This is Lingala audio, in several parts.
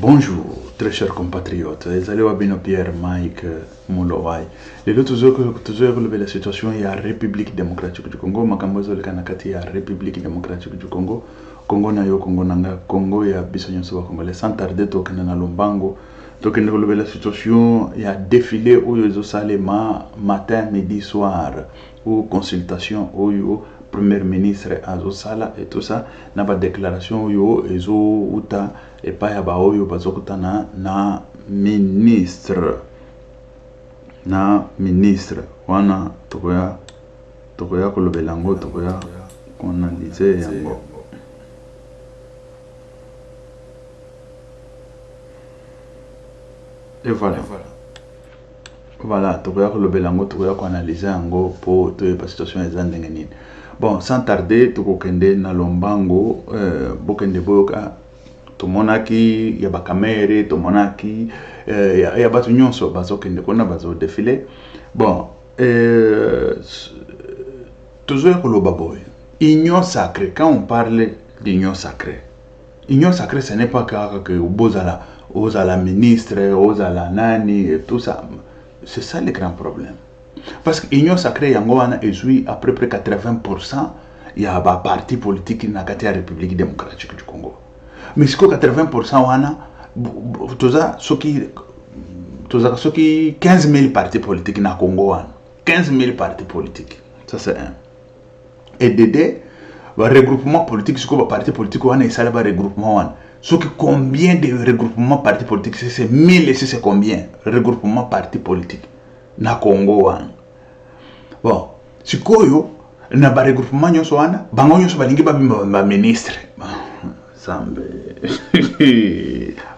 Bonjour, très chers compatriotes. Ezali Wabino Pierre Mike Mulowai. Les autres toujours relevé la situation il y a République démocratique du Congo. Makambozo le Kanakati ya République démocratique du Congo. Congo na yo Congo nanga Congo ya bisonyo soba Congo. Sans tarder tokenda na Lombango. Tokenda relever la situation il y a défilé où yo sale matin, midi, soir ou consultation où yo premier ministre azosala et tout ça na ba déclaration yo ezo uta et pas ya ba oyo bazokuta na ministre wana tokoya kolobela yango tokoya konalize yango et voilà tokoya kolobela yango tokoya koanalyse yango po toyeba situation eza ndenge nini. Bon, sans tarder, tokokende na Lombango, bokende boyoka, tomonaki, ya bakamere, tomonaki, ya batu nyonso, bazokende kona, bazo défilé. Bon, toujours koloba boy. Union sacrée, quand on parle d'union sacrée, union sacrée, ce n'est pas que ozala ministre, ozala nani, et tout ça. C'est ça le grand problème. Parce que l'Union sacrée Yangoana est à peu près 80%, il y a un parti politique dans la République démocratique du Congo. Mais ce que 80% wana ceux qui 15 000 partis politiques dans le Congo 15 000 partis politiques. Ça c'est un. Et DD, le regroupement politique, ce que le parti politique wana c'est le regroupement wana. Ce qui combien de regroupements partis politiques c'est 1000 et c'est combien regroupement partis politiques na Congo wana. Bon, sikoyo na ba regroupement nyonso wana bango nyonso balingi ba ministre sambe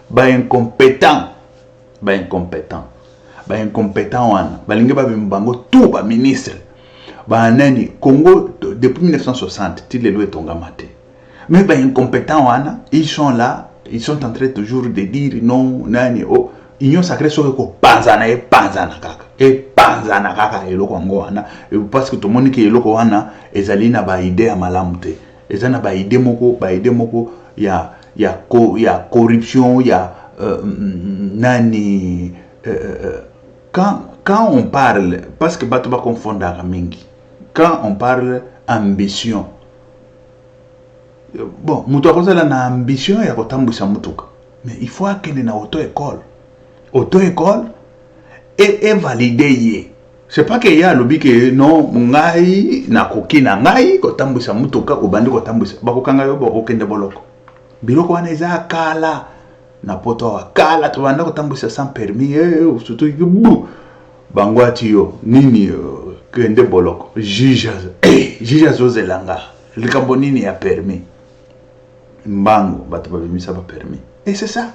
ba incompétent wana balingi ba bango tout ba ministre ba nani Congo depuis 1960 til lelo etongama te. Mais ba incompétent wana ils sont là, ils sont en train toujours de dire non nani oh union sacrée soko ko panzana kaka eloko yango wana parce que tout le monde qui eloko wana ezali na ba idée ya malamu te eza na ba idée moko ya corruption ya nani quand on parle parce que bato ba confondaka mingi quand on parle ambition bon mutu akozala na ambition ya kotambwisa mutuka mais il faut akende na auto-école et valider. C'est pas que y a lobby que non ngai na koki na ngai kotambwisa mutuka obandi kotambwisa bakokanga yo bakokende boloko biloko wana eza kala na poto wa kala to banda kotambwisa sans permis surtout bu bangwati yo nini kende boloko juge zozelanga likambo nini ya permis mbango bato babimisa ba permis et c'est ça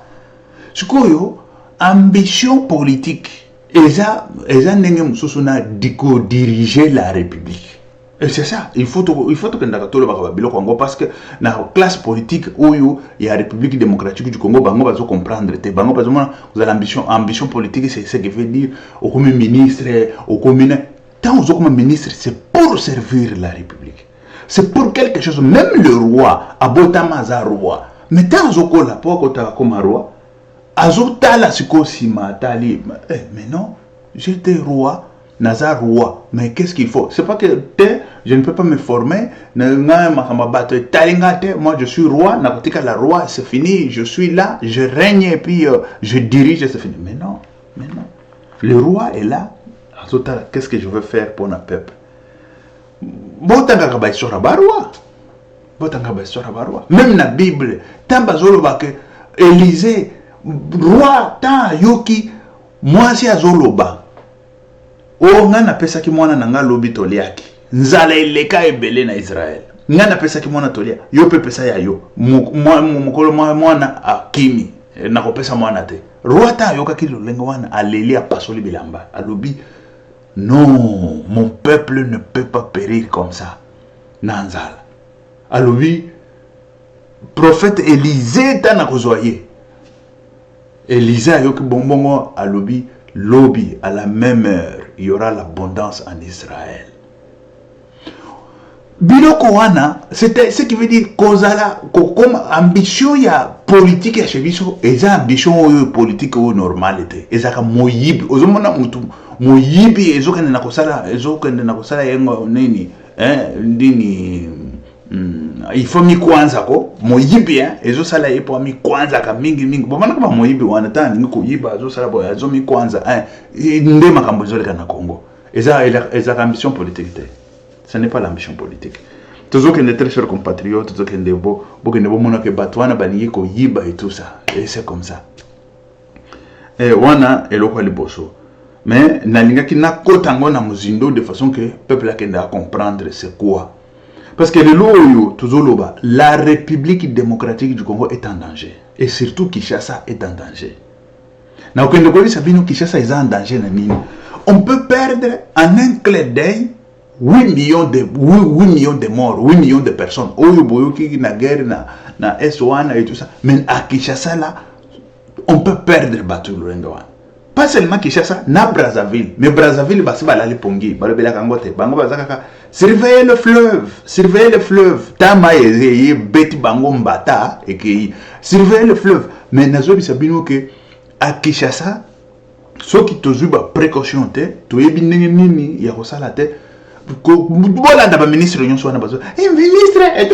sikoyo ambition politique eza ndenge mususu na diriger la République. Et c'est ça, il faut que ndakatolo baka biloko yango parce que na classe politique oyo ya République démocratique du Congo bango bazo comprendre te bango bazo mona vous avez ambition politique c'est ce que veut dire au comme ministre au commune tant aux comme ministre c'est pour servir la République. C'est pour quelque chose même le roi abotama za roi mais tant zokola poko ta comme roi azotala sikosima tali mais non j'étais roi naza roi mais qu'est-ce qu'il faut c'est pas que je ne peux pas me former moi je suis roi nakotika la roi c'est fini je suis là je règne et puis je dirige c'est fini mais non le roi est là azotala qu'est-ce que je veux faire pour un peuple botanga ba histoire ba roi même na Bible tamba zolo ba que Élisée roi ta yoki mwasi azoloba o ngana pesa ki mwana nanga lobi toliaki nzala eleka ebele na Israël ngana pesa ki mwana tolia yo pe pesa ya yo mukolo mwana akimi na ko pesa mwana te roi ta yoka ki lolenga wana aleli apasoli bilamba alobi non mon peuple ne peut pas périr comme ça na nzala alobi prophète Élisée ta na kozoye Élisée yoki bonbongo à lobby à la même heure il y aura l'abondance en Israël. biloko wana c'était ce qui veut dire kozala comme ambition ya politique ya chebiso eza ambition oyo politique oyo normal te ezaka moyibi ozomona mutu moyibi ezokende na kosala yengo nini ndini il faut mi kwanza ko moyibi ezosala yepo mi kwanza ka mingi bomana kama moyibi wana tani niko yiba ezosala boya ezo mi kwanza nde makambo ezoleka na Congo eza ambition politique te. Ce n'est pas l'ambition politique. Toujours que très chers compatriotes, toujours que bon que batouana baniye ko yiba et tout ça. Et c'est comme ça. Et wana eloko liboso. Mais nalinga ki na kotango na muzindo de façon que peuple a kenda comprendre c'est quoi. Parce que le loyo toujours loba, la République démocratique du Congo est en danger et surtout Kinshasa est en danger. Na okende ko sabino Kinshasa est en danger na nini. On peut perdre en un clin d'œil 8 millions de morts, 8 millions de personnes. Oyo boyoki na guerre na S1 et tout ça. Mais à Kinshasa là, on peut perdre Batu Lurenda. Pas seulement Kinshasa, na Brazzaville. Mais Brazzaville, basi balali pongi, balobela kangote. Bango bazaka surveillez le fleuve. Tama yeye beti bango mbata et surveillez le fleuve. Mais nazo bisabino que à Kinshasa, ceux qui tozuba précaution te, toyebi nini ya kosala te. Voilà, d'abord ministre et tout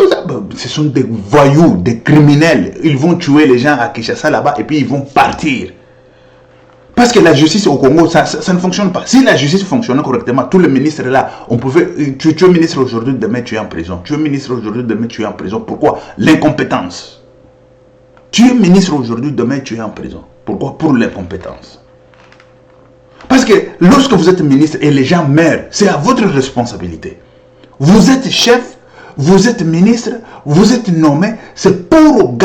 ça. Ce sont des voyous, des criminels. Ils vont tuer les gens à Kinshasa là-bas et puis ils vont partir. Parce que la justice au Congo, ça ne fonctionne pas. Si la justice fonctionnait correctement, tous les ministres là, on pouvait. Tu es ministre aujourd'hui, demain tu es en prison. Tu es ministre aujourd'hui, demain tu es en prison. Pourquoi? L'incompétence. Tu es ministre aujourd'hui, demain tu es en prison. Pourquoi? Pour l'incompétence. Parce que lorsque vous êtes ministre et les gens meurent, c'est à votre responsabilité. Vous êtes chef, vous êtes ministre, vous êtes nommé, c'est pour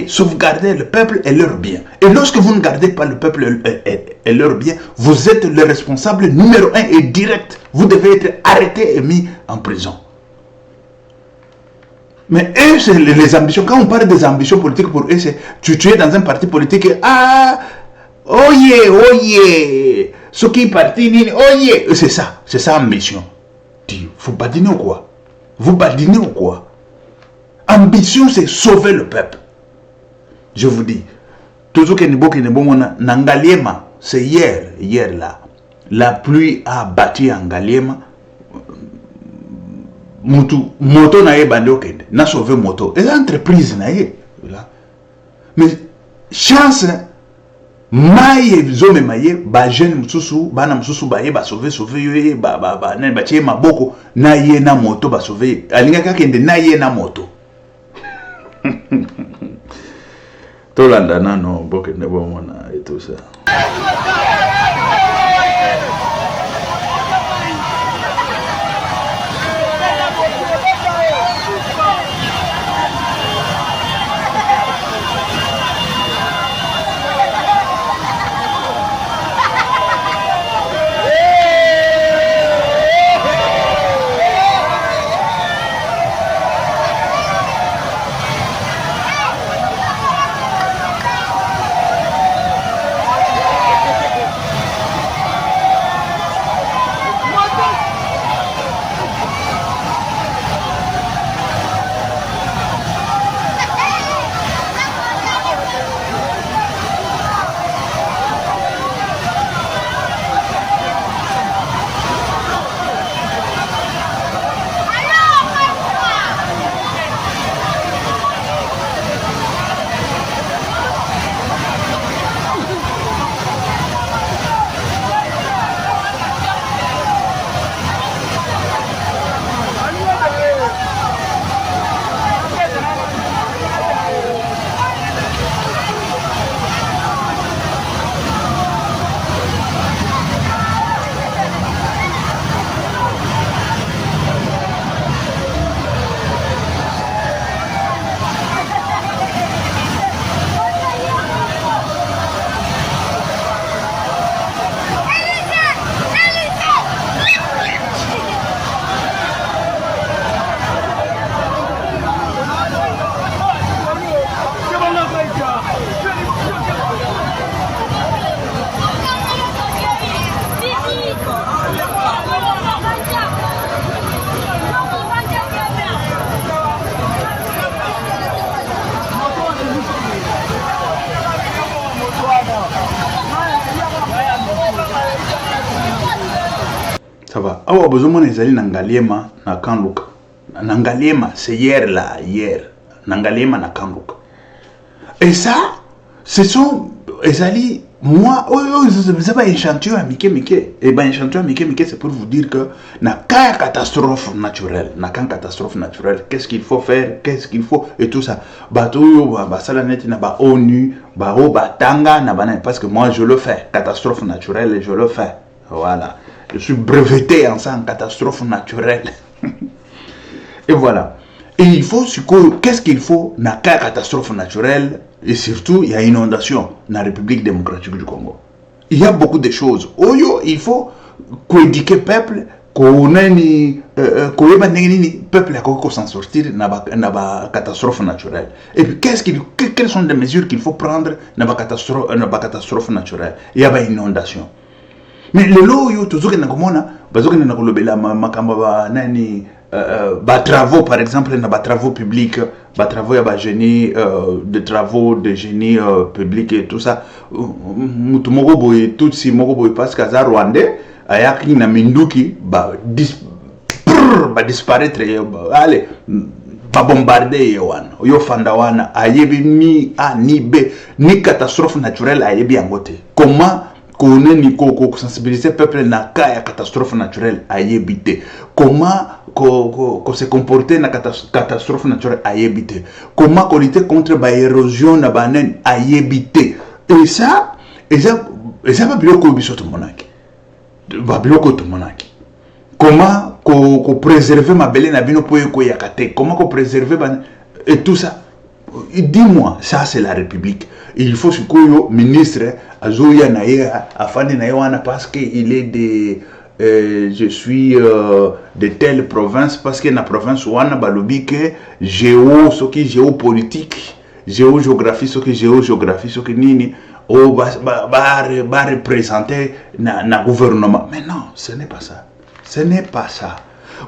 sauvegarder le peuple et leurs biens. Et lorsque vous ne gardez pas le peuple et leurs biens, vous êtes le responsable numéro 1 et direct. Vous devez être arrêté et mis en prison. Mais eux, c'est les ambitions. Quand on parle des ambitions politiques pour eux, c'est tu es dans un parti politique et oh yeah. Ce qui est parti, oh yeah. C'est ça ambition. Vous badinez ou quoi? Ambition, c'est sauver le peuple. Je vous dis, toujours que Nangaliema, c'est hier là, la pluie a battu Ngaliema. Moto na bande okende, na sauvé moto. Et l'entreprise na là. Mais chance maye zome maye ba jeune mususu bana mususu ba ye ba sauver yo ba na ba tie maboko na ye na moto ba sauver alinga kakende na ye na moto to landa nano boke ne bomona et tout ça. Ça va. Awa besoin les ali nangaliema na kanluka. Nangaliema c'est hier là, hier. Nangaliema na kanluka. Et ça, ce sont les ali moi c'est pas un échantillon à Mickey. Et ben échantillon à Mickey c'est pour vous dire que na catastrophe naturelle, catastrophe naturelle, qu'est-ce qu'il faut faire, qu'est-ce qu'il faut et tout ça. Bateau ba sala net na ba ONU, ba o ba tanga na ba parce que moi je le fais, catastrophe naturelle, je le fais. Voilà. Je suis breveté en ça, en catastrophe naturelle. Et voilà. Et il faut, qu'est-ce qu'il faut dans la catastrophe naturelle? Et surtout, il y a inondation dans la République démocratique du Congo. Il y a beaucoup de choses. Il faut éduquer le peuple, qu'on peuple a s'en sortir dans la catastrophe naturelle. Et puis, quelles sont les mesures qu'il faut prendre dans la catastrophe naturelle? Il y a une inondation. Mais le lot yo toujours na komona bazoka na kolobela makamba ba nani ba travaux par exemple na ba travaux publics ba travaux ya ba génie de travaux de génie public et tout ça mutu moko boye tout si moko boye parce que za rwandais ayaki na minduki ba disparaître allez ba bombarder yewana yo fanda wana ayebi ni a ni b ni catastrophe naturelle ayebi angote comment qu'on est sensibiliser le peuple na cas ya catastrophe naturelle à éviter. Comment se comporter na catastrophe naturelle à éviter. Comment lutter contre l'érosion na banen à éviter. Et ça va bloquer biso to monaki. Va bloquer to monaki. Comment préserver ma belle na bino po ko yakate. Comment préserver et tout ça. Dis-moi, ça c'est la République. Il faut que le ministre Azoya Naye afin de parce qu'il est de je suis de telle province parce que la province wana balobi que géopolitique, géographie ce que nini o ba représenter na gouvernement. Mais non, ce n'est pas ça. Ce n'est pas ça.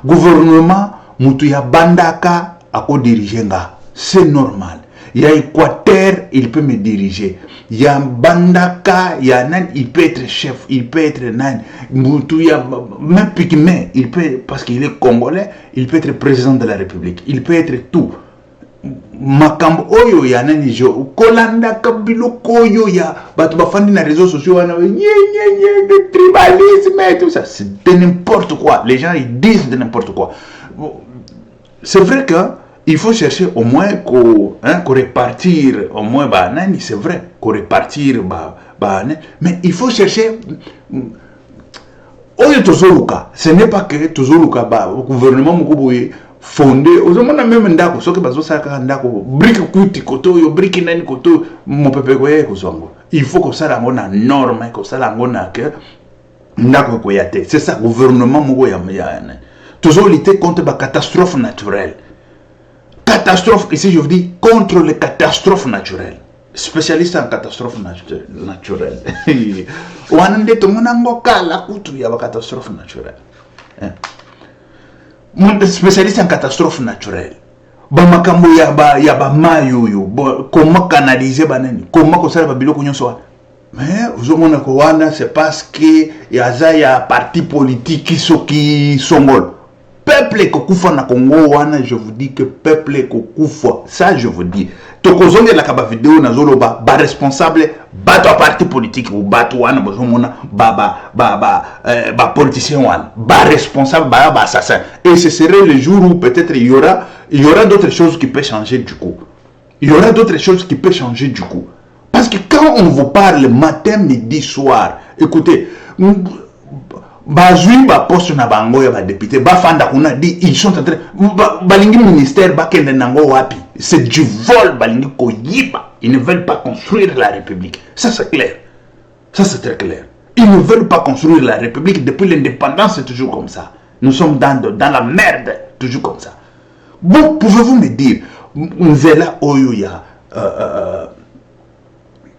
Gouvernement mutu ya bandaka ako diriger nga. C'est normal. Il y a Équateur, il peut me diriger. Il y a Bandaka, il y a Nan, il peut être chef, il peut être Nan. Il y a même Pygmée, il peut, parce qu'il est congolais, il peut être président de la République. Il peut être tout. Makambo oyo ya nani jo kolanda kabilo koyo ya batu bafandi na réseaux sociaux wana de tribalisme et tout ça, c'est de n'importe quoi. Les gens ils disent de n'importe quoi. C'est vrai que il faut chercher au moins qu'on répartir, au moins, c'est vrai, qu'on répartir, mais il faut chercher. Ce n'est pas que toujours le gouvernement fondé, même ndako, ce que bazo saka ndako, brique kuti koto, yo brique nani koto, mon peuple kozongo. Il faut que ça la mona norme, que ça la mona que ndako koyate. C'est ça, gouvernement moko ya. Toujours lutter contre la catastrophe naturelle. Catastrophe, ici je vous dis, contre les catastrophes naturelles. Spécialiste en catastrophe naturelle. Wanande to monango kala kutu ya catastrophe naturelle. Spécialiste en catastrophe naturelle. Bamakambo ya ba mayo yo, comment canaliser banani, comment ko sala ba biloko nyonso. Mais vous avez ko wana c'est parce que ya parti politique qui songol. Peuple kokufa na Congo wana, je vous dis que peuple kokufa, ça je vous dis. Tokozonge la kaba vidéo na zolo ba responsable bato parti politique ou bato wana bozomona ba politicien wana, ba responsable ba assassin. Et ce serait le jour où peut-être il y aura d'autres choses qui peuvent changer du coup. Il y aura d'autres choses qui peuvent changer du coup. Parce que quand on vous parle matin, midi, soir, écoutez, bazui ba poste na bango ya ba député ba fanda kuna dit ils sont en train balingi ministère ba kende nango wapi, c'est du vol balingi ko yiba. Ils ne veulent pas construire la République, ça c'est clair, ça c'est très clair. Ils ne veulent pas construire la République. Depuis l'indépendance c'est toujours comme ça. Nous sommes dans la merde, toujours comme ça. Bon, pouvez-vous me dire nzela oyo ya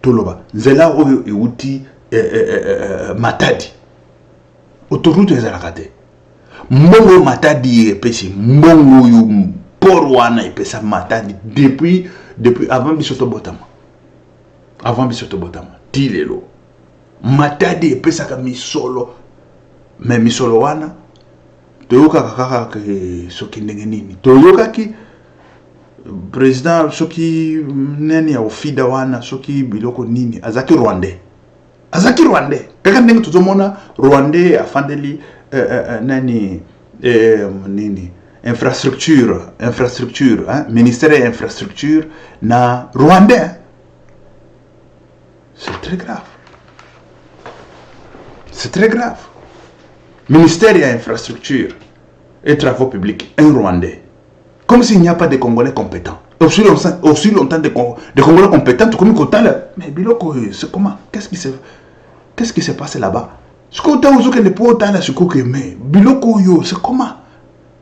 toloba nzela oyo euti Matadi autoroute ezalaka te, mbongo Matadi epesi mbongo oyo port wana epesa Matadi depuis avant biso tobotama, ti lelo Matadi epesaka misolo mais misolo wana toyoka kaka ke soki ndenge nini toyoka ki président soki nani ya ofida wana soki biloko nini azaki rwandais kaka ndenge tozomona rwandais afandeli nani nini infrastructure hein? Ministère de infrastructure na rwandais. C'est très grave. Ministère de l'infrastructure et travaux publics, un Rwandais. Comme s'il n'y a pas de Congolais compétents. Aussi longtemps de Congolais compétents, comme mais Biloko, c'est comment? Qu'est-ce qui s'est passé là-bas? Ce qu'on t'a dit que les potes là, c'est que mais Biloko yo, c'est comment?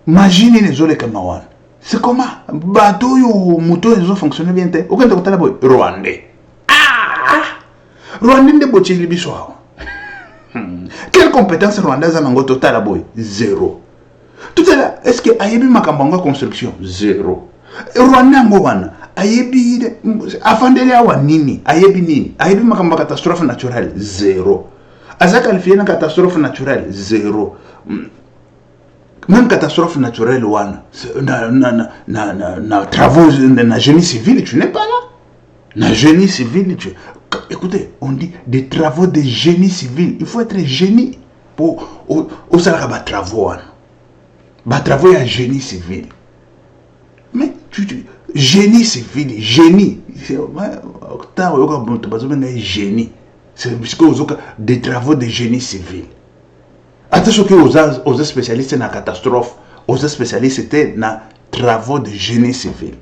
Imaginez les autres Kamawan. C'est comment? Bateau yo, moto ils ont fonctionné bien. Aucun de là Rwandais. Rwandais ne botti les bisois. Quelle compétence rwandaise a un total à boy? Zéro. Tout à l'heure, est-ce que Ayebi Makambanga construction? Zéro. Rwanda Ngowana, Ayebi Afandele Awanini, Ayebi Nini, Ayebi Makamba catastrophe naturelle? Zéro. Aza qualifié une catastrophe naturelle? Zéro. Même catastrophe naturelle, na travaux, na génie civil, tu n'es pas là. Na génie civil, écoutez, on dit des travaux de génie civil. Il faut être génie pour au salaire travaux. Travaux à génie civil. Mais génie civil, génie. Génie. C'est des travaux de génie civil. Attention que aux spécialistes dans la catastrophe, aux spécialistes dans travaux de génie civil.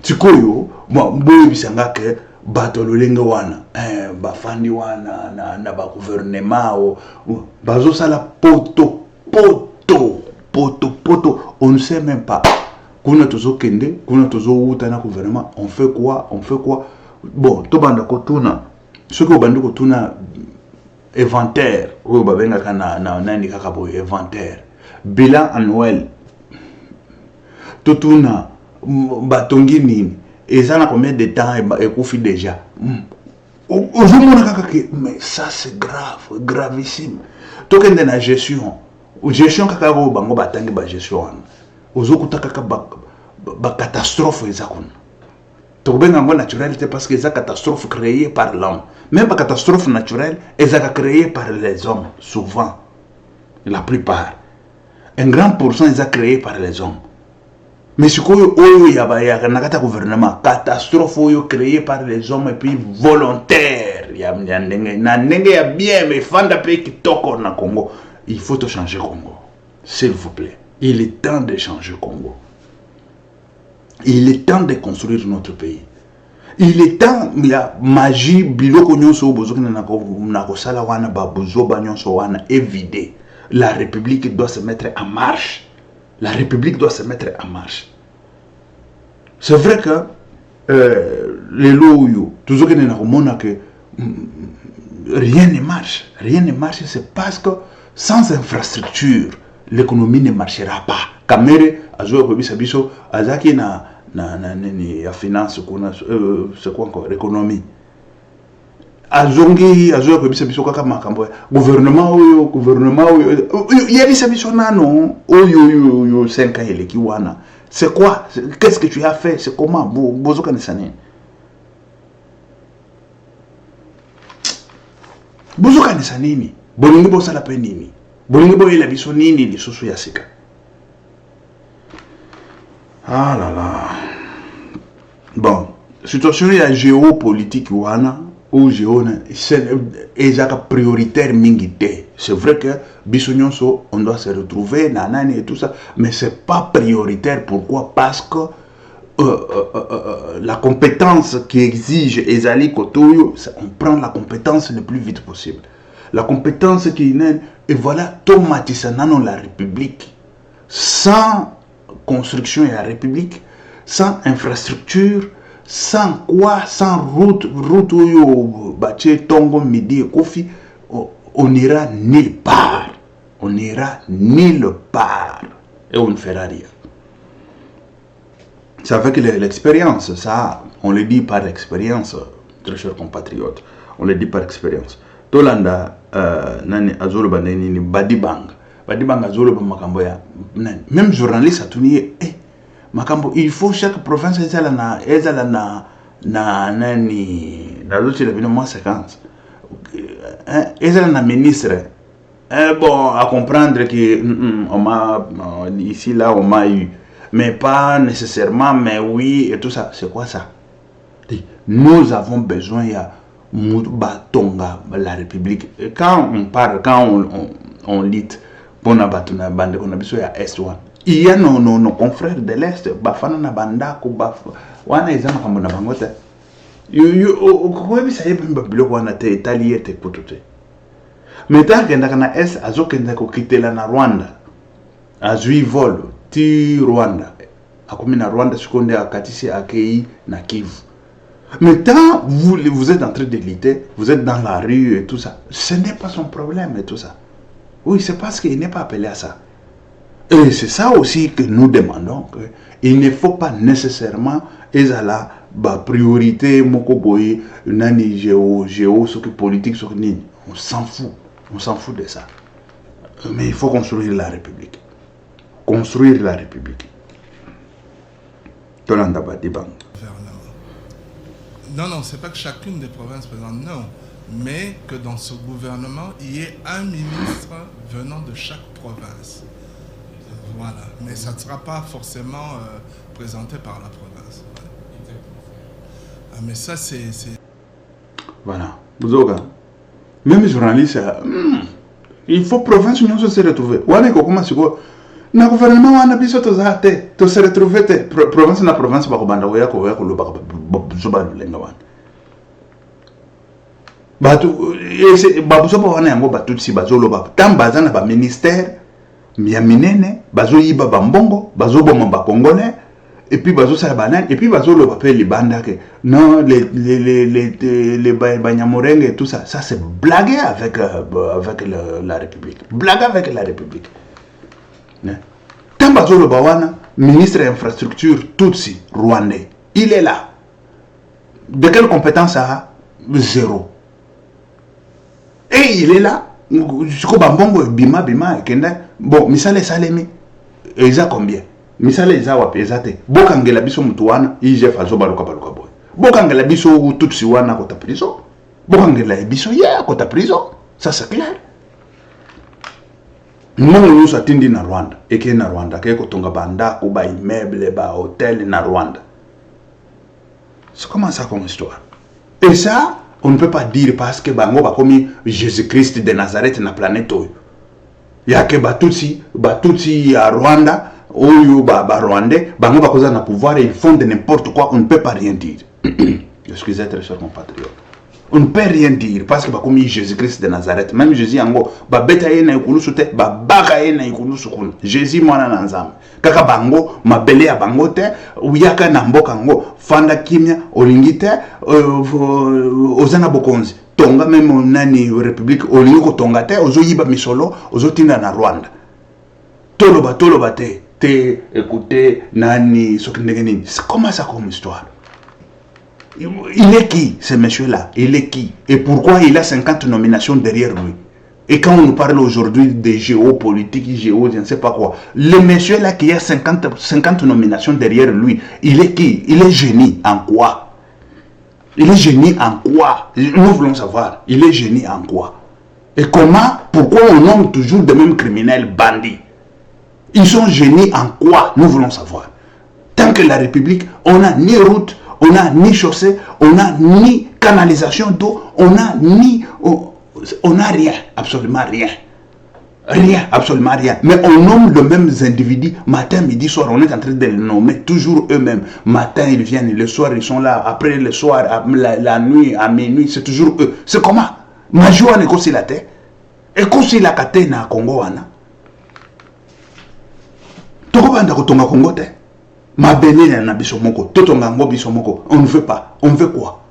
Tikoyo, moi, bisanga que bato lolenge wana, bafandi wana na ba gouvernement bazo sala poto, on ne sait même pas. Kuna tozo kende, kuna tozo uta na gouvernement, on fait quoi? Bon, to banda kotuna, ce que banda kotuna inventaire, ou babenga kana na nani kaka boy inventaire, bilan annuel, totuna batongi nini et ça n'a combien de temps et confie déjà mais ça c'est gravissime tout que na gestion kaka bango batangi ba gestion ozokuta kaka ba catastrophe ezakuna to benga ngo naturalité parce que ça catastrophe créée par l'homme, même pas catastrophe naturelle ezaka créée par les hommes souvent, la plupart, un grand pourcent est créé par les hommes. Mais ce qu'il y a un gouvernement, catastrophe créée par les hommes et puis volontaire. Il y a bien, mais fanda pays qui toque na Congo. Il faut te changer Congo. S'il vous plaît. Il est temps de changer Congo. Il est temps de construire notre pays. Il est temps, il y a magie, biloko nyonso bozoki na kosala wana babuzo ba nyonso wana évidé. La République doit se mettre en marche. La République doit se mettre en marche. C'est vrai que les loyaux, toujours qu'il y a que rien ne marche. Rien ne marche, c'est parce que sans infrastructure, l'économie ne marchera pas. Kamere, azo kobisa biso, azaki na finance, c'est quoi encore, l'économie. Azongi azo kobisa biso kaka makambo gouvernement yebisa biso nano oyo 5 ans eleki wana. C'est quoi? Qu'est-ce que tu as fait? C'est comment? Bozoka nisani. Bozoka nisani. Bolingi bosala pe nini? Bolingi boyela biso nini lisusu ya sika. Ah là là. Bon, situation ya géopolitique wana ou c'est prioritaire mingité. C'est vrai que Bissonyonso, on doit se retrouver, nanani et tout ça, mais c'est pas prioritaire. Pourquoi? Parce que la compétence qui exige Ezali Kotoyo, on prend la compétence le plus vite possible. La compétence qui est, et voilà, Tomatisananon la République. Sans construction et la République, sans infrastructure, sans quoi, sans route Baché, Tongo, Midi et Kofi, on ira nulle part. On ira nulle part. Et on ne fera rien. C'est avec l'expérience, ça, on le dit par expérience, très chers compatriotes. On le dit par expérience. tolanda nani azoloba nini badibanga azoloba makambo ya nani même journaliste atuni makambo il faut chaque province ezala na nani nazotila bino moi séquence ezala na ministre bon à comprendre que on m'a ici là on m'a eu mais pas nécessairement mais oui et tout ça. C'est quoi ça? Nous avons besoin ya Batonga, la République. Et quand on parle, quand on lit, il y a nos confrères de l'Est, Bafana na Bandako, Wana Izama Kamona Bangote. Mais tant qu'il y a un Est, Azokenda quitter la Rwanda, Azui vol, ti Rwanda, Akomina Rwanda, Sukonde Akatisi Akei, na Kivu. Mais tant vous êtes en train de lutter, vous êtes dans la rue et tout ça, ce n'est pas son problème et tout ça. Oui, c'est parce qu'il n'est pas appelé à ça. Et c'est ça aussi que nous demandons. Il ne faut pas nécessairement ezala ba priorité mokoboy nani géo ce qui politique ce qui on s'en fout de ça. Mais il faut construire la République. Construire la République. Tolanda Badibang. Non, c'est pas que chacune des provinces présente, non. Mais que dans ce gouvernement, il y ait un ministre venant de chaque province. Voilà. Mais ça ne sera pas forcément présenté par la province. Ah, mais ça, c'est... Voilà. Bouzoga. Même journaliste, il faut province union se retrouver. Voilà comment c'est quoi. Na gouvernement wana biso tozate to se retrouver te province na province ba kobanda ko ya ko loba zoba lenga wana batu babuso ba wana yango batutsi bazoloba tambaza na ba ministère ya minene bazoyiba ba mbongo bazoboma ba congolais et puis bazosala banane et puis bazoloba pe libanda ke non les banyamorenge et tout ça c'est blaguer avec la République, blaguer avec la République. Tambazolo Bawana, ministre de l'infrastructure Tutsi, rwandais, il est là. De quelle compétence a? Zéro. Et il est là. Bima, bon, misale salemi. Eza combien? Misale eza wapezate. Bokangela biso mutuana, ije fazo baluka boy. Bokangela biso Tutsi wana kota prison. Bokangela biso ya kota prison. Ça c'est clair. Nous sommes atteindre na Rwanda et que na Rwanda que kotonga banda ou ba immeuble ba hôtel na Rwanda. C'est comment ça comme histoire? Et ça on ne peut pas dire parce que bango ba comme Jésus-Christ de Nazareth na planète oyo. Ya que batutsi à Rwanda oyo ba Rwandais bango ba koza na pouvoir et ils font de n'importe quoi, on ne peut pas rien dire. Excusez très cher compatriote. On ne peut rien dire parce que comme Jésus-Christ de Nazareth, même Jésus yango ba beta ye na ikulu sute ba baka ye na ikulu sukuna. Jésus mwana na nzambe. Kaka bango mabele ya bango te uyaka na mboka ngo fanda kimia olingite ozana bokonzi. Tonga même nani république olingo ko tonga te ozoyiba misolo ozotinda na Rwanda. Toloba te écoutez nani sokindenge nini. Comment ça comme histoire? Il est qui, ce monsieur-là? Il est qui? Et pourquoi il a 50 nominations derrière lui? Et quand on nous parle aujourd'hui de géopolitique, je ne sais pas quoi, le monsieur-là qui a 50 nominations derrière lui, il est qui? Il est génie en quoi? Il est génie en quoi? Nous voulons savoir, il est génie en quoi? Et comment, pourquoi on nomme toujours de mêmes criminels bandits? Ils sont génies en quoi? Nous voulons savoir. Tant que la République, on n'a ni route, on n'a ni chaussée, on n'a ni canalisation d'eau, on n'a rien, absolument rien. Rien, absolument rien. Mais on nomme les mêmes individus, matin, midi, soir, on est en train de les nommer, toujours eux-mêmes. Matin, ils viennent, le soir, ils sont là, après le soir, la nuit, à minuit, c'est toujours eux. C'est comment? Majoua n'est qu'aussi la terre. Et qu'aussi la catena à Congo, Anna. Tokobanda kotonga Congo, te. Ma béné na bisomoko, totonga ngo bisomoko, on ne veut pas. On veut quoi?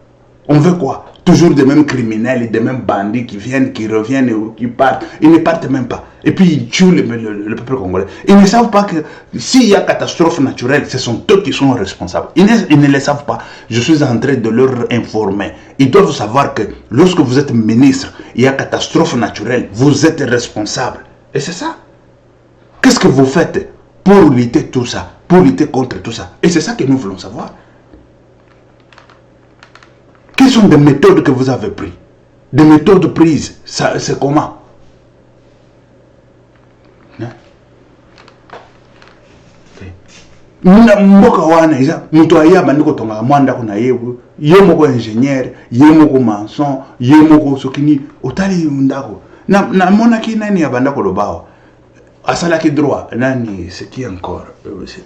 On veut quoi? Toujours des mêmes criminels, des mêmes bandits qui viennent, qui reviennent, qui partent. Ils ne partent même pas. Et puis ils tuent le peuple congolais. Ils ne savent pas que s'il y a catastrophe naturelle, ce sont eux qui sont responsables. Ils ne le savent pas. Je suis en train de leur informer. Ils doivent savoir que lorsque vous êtes ministre, il y a catastrophe naturelle, vous êtes responsable. Et c'est ça. Qu'est-ce que vous faites pour lutter tout ça, pour lutter contre tout ça? Et c'est ça que nous voulons savoir. Quelles sont les méthodes que vous avez prises? Des méthodes prises, c'est comment? Mboka wana iza mutu aya bandiko tonga mwanda kuna yebu yemoko ingénieur yemoko maçon yemoko sokini otali ndako na mona ki nani ya bandako lobao asala ki droit nani c'est qui encore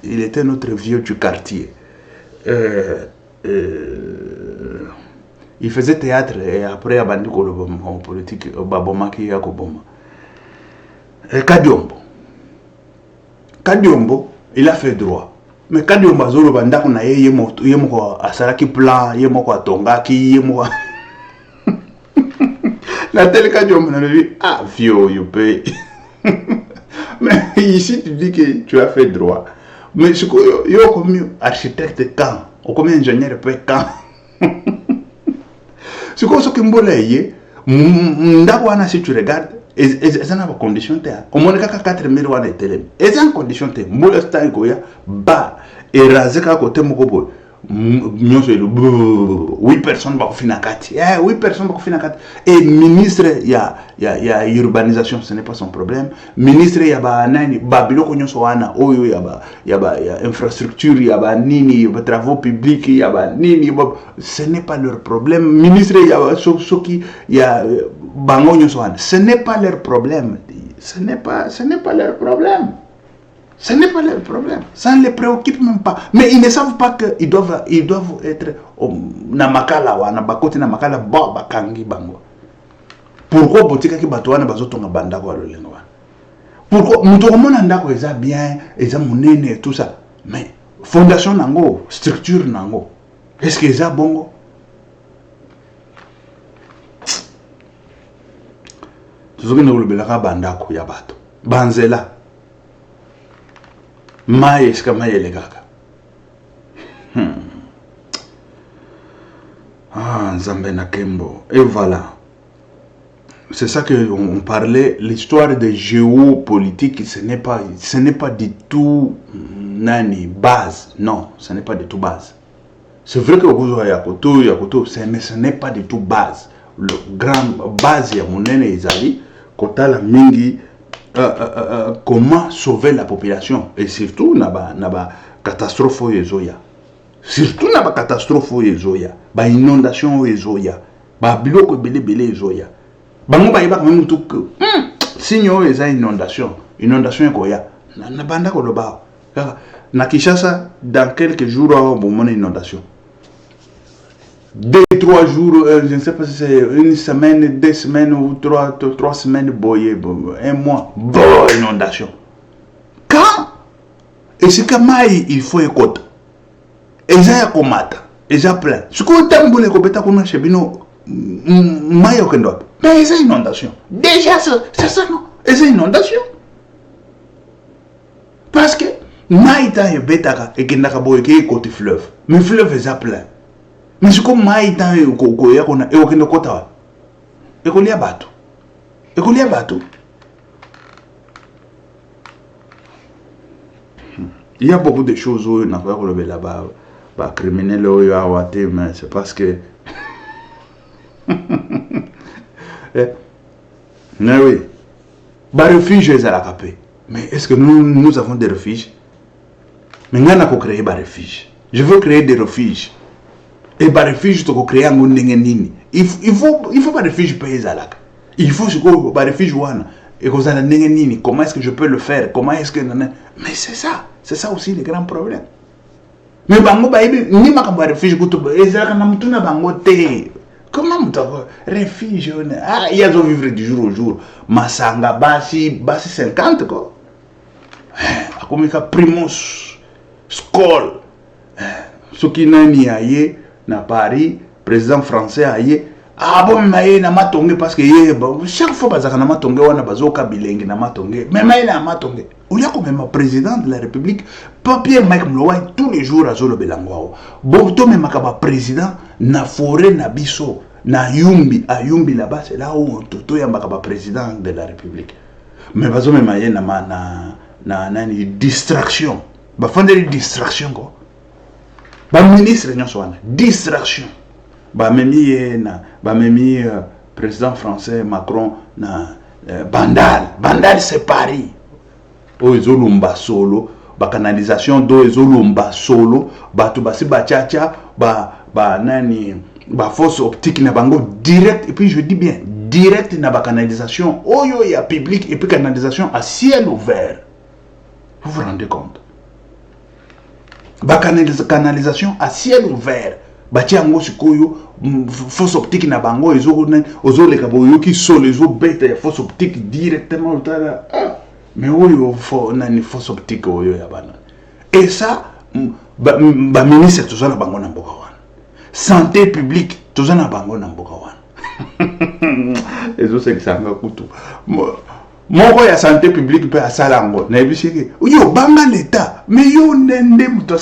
il était notre vieux du quartier il faisait théâtre et après à bandiko lobao en politique babomaki ya koboma Kadiombo il a fait droit. Mais quand on va zolo banda kuna yemo asaraki plan yemo kwa tongaki yemo la telle quand on a dit ah vieux you pay. Mais ici tu dis que tu as fait droit. Mais ce que yo comme architecte quand ou comme ingénieur peut quand. Ce que mboleye ndakwana si tu regardes et en condition te au moins 4000 wana etelemi et en condition te mbola sta ko ya ba erazeka côté moko nyonso elo 8 personnes ba kufina kati 8 personnes ba kufina kati et ministre ya urbanisation ce n'est pas son problème ministre ya ba nani ba biloko nyonso wana oyo ya infrastructure ya ba nini ba travaux publics ya ba nini ce n'est pas leur problème ministre ya soki ya bango nyonso wana ce n'est pas leur problème ce n'est pas leur problème. Ce n'est pas leur problème. Ça ne les préoccupe même pas. Mais ils ne savent pas qu'ils doivent être na makala wana bakoti na makala ba kangi bango. Pourquoi botika ki bato wana bazotonga banda kwa lolenga wana? Pourquoi muto komona ndako eza bien, eza monene et tout ça. Mais fondation nango, structure nango. Est-ce que eza bongo? Tuzoki na lobelaka bandako ya bato. Banzela. Maïs comme les gars. Ah, Zambena Kembo. Et voilà. C'est ça que on parlait. L'histoire de géopolitique, ce n'est pas du tout nani base. Non, ce n'est pas du tout base. C'est vrai que vous avez Yakoto, mais ce n'est pas du tout base. Le grand base ya monene ezali kota la mingi. Comment sauver la population et surtout naba catastrophe ezoya surtout naba catastrophe ezoya ba inondation ezoya ba biloko belé ezoya bango ba yeba même tout que signyo eza inondation ekoya na banda ko loba na Kinshasa dans quelques jours on bon inondation 2-3 jours, je ne sais pas si c'est une semaine, 2 semaines ou 3 semaines, boyé, 1 mois, inondation. Quand? Et c'est comme il faut écouter. Et ça y a combattu. Et ça plein. Ce qu'on t'a voulu compéter comme un chebino, maille au kendo. Mais c'est inondation. Déjà, c'est ça, non? Et c'est inondation. Parce que, maille t'a eu bêta et qu'il n'a pas boyé côté fleuve. Mais fleuve est plein. Mais c'est comme maï tant et qu'on a et aucun kota et qu'on y a bateau il y a beaucoup de choses où on n'a pas relevé là-bas pas criminel où il y a waté mais c'est parce que mais oui bah refuge est à la capée mais est-ce que nous avons des refuges mais nous avons créé des refuges je veux créer des refuges. Et par refuge, tu peux créer un monde nini. Il faut pas refuge payer Zalak. Il faut que par refuge wana. Et que vous allez nini. Comment est-ce que je peux le faire? Comment est-ce que mais c'est ça aussi le grand problème. Mais bango ba ni makamba refuge kutu ezaka na mutuna bango te. Comment muta refuge ah il y a de vivre du jour au jour. Masanga basi 50 quoi. Akomika Primus Skol. Ce qui n'a ni aye na Paris, président français aye ah bon maye na matonge parce que chaque fois bazaka na matonge wana bazoka bilengi na matonge mais maye na matonge olia ko même président de la république papier Mike Mlowa tous les jours azolo belangwa bon to même ka président na forêt na biso na yumbi ayumbi là-bas c'est là où to yamba ka président de la république mais bazo même maye na nani distraction ba fondeli distraction ko ba ministre nyonso wana distraction ba memi président français Macron na bandal c'est Paris o ezolumba solo ba canalisation d'eau ezolumba solo bato basi ba chacha ba nani ba fosse optique na bango direct et puis je dis bien direct na ba canalisation oyo ya public et puis canalisation à ciel ouvert. Vous vous rendez compte? Ba canalisation à ciel ouvert. Bati yango sikoyo fosse optique na bango ezo leka boyo ki sol ezo bête fosse optique directement utala. Mais oyo fo nani fosse optique oyo ya bana. Et ça ba ministre tout ça na bango na mboka wana. Santé publique tout ça na bango na mboka wana. Ezo sekisanga kutu. Moko ya santé publique pe asalango na ebisike yo banga l'état mais yo nende muto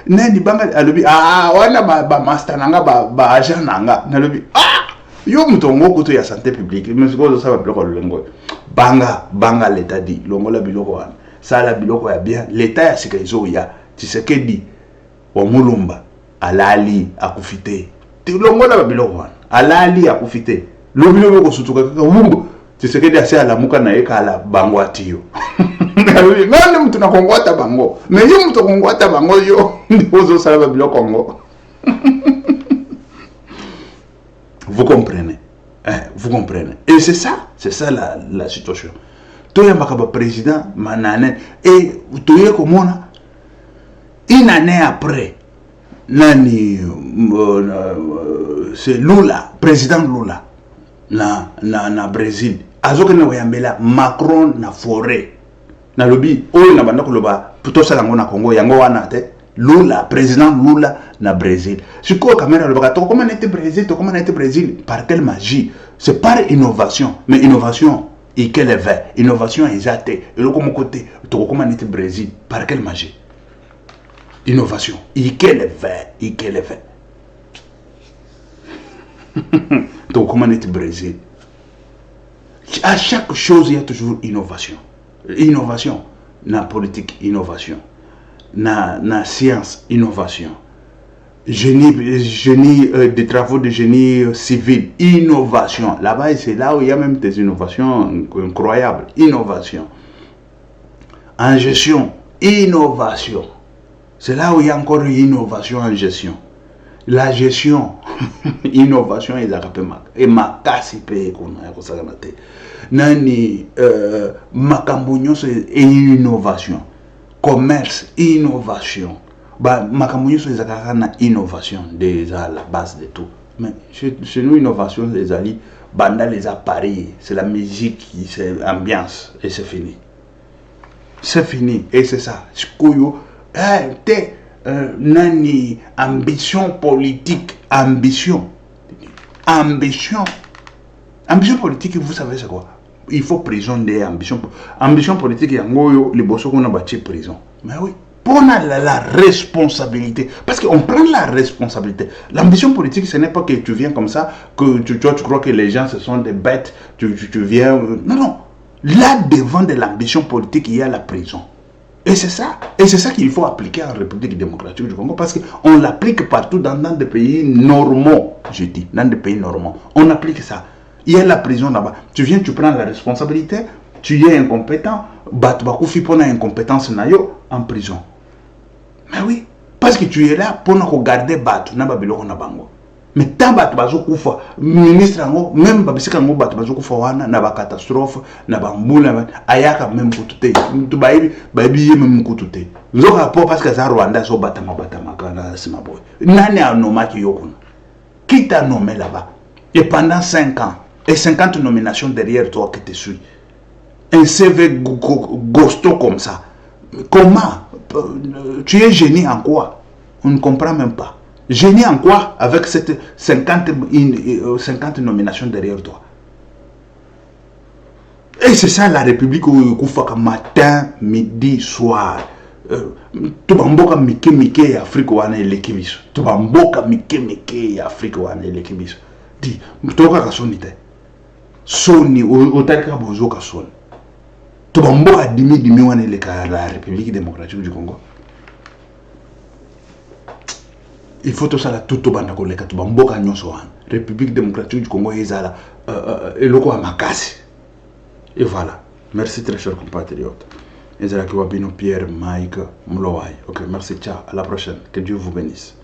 nani banga alobi wana ba master nanga ba agent nanga na lobi yo muto ngoko to ya santé publique mais ce que ça va bloquer lengo banga l'état dit longola biloko wana sala biloko ya bien l'état ya sika izo ya Tshisekedi wa mulumba alali akufite longola biloko wana alali akufite lo biloko ko sutuka kaka wumbu Tshisekedi ase alamuka na ekala bango atiyo. Ngane mtu na kongwata bango. Mais yo mtu kongwata bango yo ndipozo sala biloko kongo. Vous comprenez? Vous comprenez? Et c'est ça la situation. Toya makaba président manane et toye komona une année après nani c'est Lula, président Lula. Na Brésil azoke na yambela Macron na forêt na lobi oyo na banda koloba plutôt ça lango na Congo yango wana te Lula président Lula na Brésil siko caméra loba to comment était Brésil par quelle magie c'est par innovation mais innovation et quel est innovation exacte et le comme côté to comment était Brésil par quelle magie innovation et quel est donc comment est le Brésil? À chaque chose il y a toujours innovation. Innovation na politique, innovation na science, innovation. Génie des travaux de génie civil, innovation. Là-bas c'est là où il y a même des innovations incroyables. Innovation en gestion, innovation. C'est là où il y a encore une innovation en gestion. La gestion, innovation et makasi pe kuna yako saganate. Nani makambunyo c'est innovation. Commerce, innovation. Ba makambunyo c'est zakana innovation déjà la base de tout. Mais chez nous innovation les alliés banda les appareils, c'est la musique, c'est l'ambiance et c'est fini. C'est fini et c'est ça. Skuyo nani ambition politique, ambition politique, vous savez c'est quoi? Il faut prison des ambitions politique yangoyo les bosso qu'on a bâti prison. Mais oui, pour la responsabilité, parce qu'on prend la responsabilité. L'ambition politique ce n'est pas que tu viens comme ça, que tu crois que les gens ce sont des bêtes, tu viens non, là devant de l'ambition politique il y a la prison. Et c'est ça qu'il faut appliquer en République démocratique du Congo, parce qu'on l'applique partout dans des pays normaux, je dis, dans des pays normaux. On applique ça. Il y a la prison là-bas. Tu viens, tu prends la responsabilité, tu es incompétent, tu pour une incompétence en prison. Mais oui, parce que tu es là pour nous garder Batu, na babilo na bango. Mais tant Batu bazo kufa, ministre ango, même babisika ango Batu bazo kufa wana, na ba catastrophe, na ba mbula, ayaka même kutute. Tu baïbi même kutute. Zo rapport parce que ça Rwanda so batama kana sima boy. Nani a nommé qui yokuna? Qui t'a nommé là-bas? Et pendant 5 ans, et 50 nominations derrière toi qui te suit. Un CV gosto comme ça. Comment? Tu es génie en quoi? On ne comprend même pas. Gêné en quoi avec cette 50 nominations derrière toi? Et c'est ça la République où il faut matin, midi, soir. Tubamboka mike Afrique wana elekibiso. Tubamboka mike Afrique wana elekibiso. Di, toka kasoni te. Soni otarika bozoka soni. Tubamboka dimi wana eleka la République démocratique du Congo. Il faut tout ça là tout banda koleka tubamboka nyonso wana. République démocratique du Congo ezala eloko ya makasi. Et voilà. Merci très chers compatriotes. Ezra Kiwabino, Pierre, Mike, Mlowai. Ok, merci, ciao. À la prochaine. Que Dieu vous bénisse.